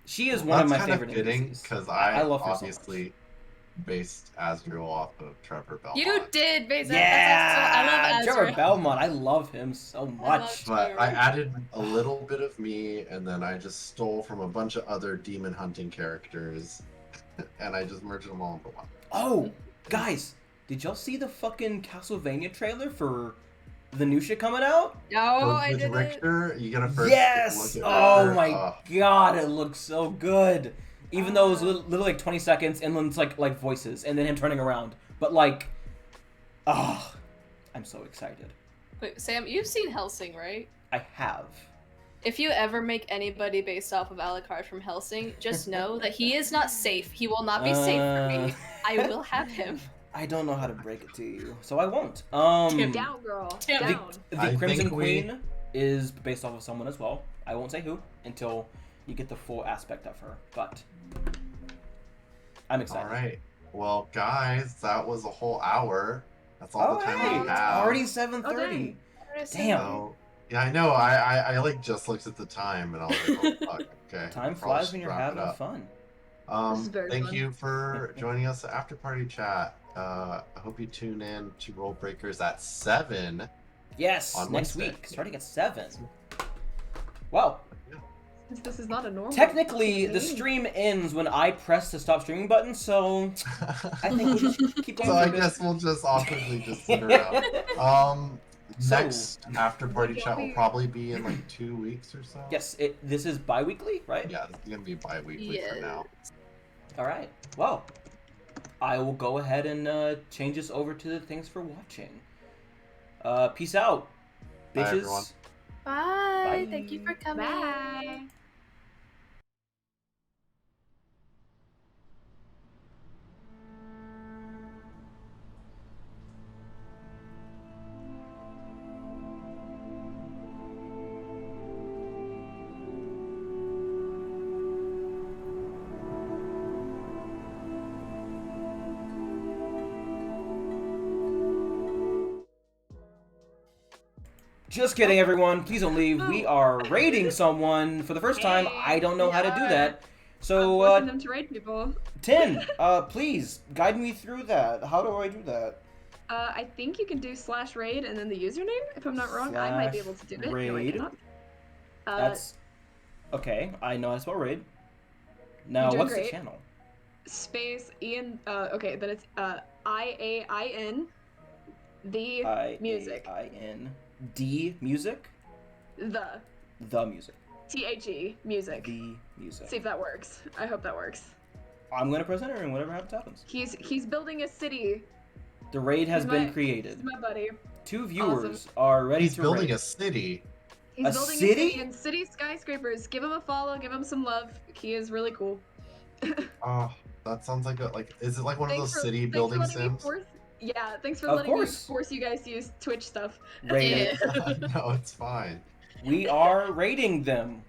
She is one of my favorite NPCs. Because I love obviously based Asriel off of Trevor Belmont. You did base that. Yeah, I love Trevor Azrael. Belmont. I love him so much. But I added a little bit of me, and then I just stole from a bunch of other demon hunting characters, and I just merged them all into one. Oh, guys, did y'all see the fucking Castlevania trailer for the new shit coming out? No, I With didn't. Richter, you get a first Yes! look at Oh Richter. my god, it looks so good. Even though it was literally like 20 seconds, and then it's like voices, and then him turning around. But like, oh, I'm so excited. Wait, Sam, you've seen Hellsing, right? I have. If you ever make anybody based off of Alucard from Hellsing, just know that he is not safe. He will not be safe for me. I will have him. I don't know how to break it to you, so I won't. Down, girl. Damn. Down. The Crimson Queen is based off of someone as well. I won't say who until you get the full aspect of her, but I'm excited. All right. Well, guys, that was a whole hour. That's all the time we have. Already 7:30. Damn. So, yeah, I know. I like just looked at the time and I was like, oh fuck, okay. Time Probably flies should when you're wrap it having up. fun. This is very Thank fun. you for joining us at After Party Chat. I hope you tune in to Roll Breakers at 7. Yes, On next Wednesday. week, starting at 7. Well, Since this is not a normal. technically, the game. stream ends when I press the stop streaming button, so I think we'll just keep going So for I a bit. guess we'll just awkwardly just sit around. So- Next After Party Chat will probably be in like 2 weeks or so. Yes, this is bi-weekly, right? Yeah, this is gonna be bi-weekly for now. All right. Well, I will go ahead and change this over to the things for watching. Peace out, Bye, bitches. everyone. Bye. Bye. Thank you for coming. Bye. Just kidding, everyone. Please don't leave. We are raiding someone for the first time. I don't know how to do that. I'm So, forcing them to raid people. Tin, please guide me through that. How do I do that? I think you can do /raid and then the username. If I'm not wrong, I might be able to do it. No, I /raid. cannot. That's okay. I know how to spell raid. Now, You're doing what's the great. channel? Space Ian. Okay, then it's IAIN. The music. IAIN. D music. The music. THE music. The music. See if that works. I hope that works. I'm gonna press enter and whatever happens. He's building a city. The raid has He's been my- created. He's my buddy. 2 viewers are ready He's to building raid. a city. He's A building city? a city and city skyscrapers. Give him a follow. Give him some love. He is really cool. Oh, that sounds like is it like one of Thanks those for- city thanks for building letting me sims? Yeah, thanks for Of letting me course. force you guys to use Twitch stuff. Raid. No, it's fine. We are raiding them.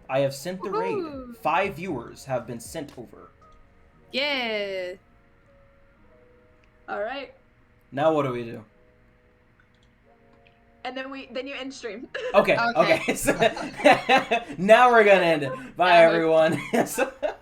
I have sent the raid. Woohoo. 5 viewers have been sent over. Yeah. All right, Now what do we do? and then you end stream. Okay. Okay. So, now we're gonna end it. Bye, Now we're- everyone.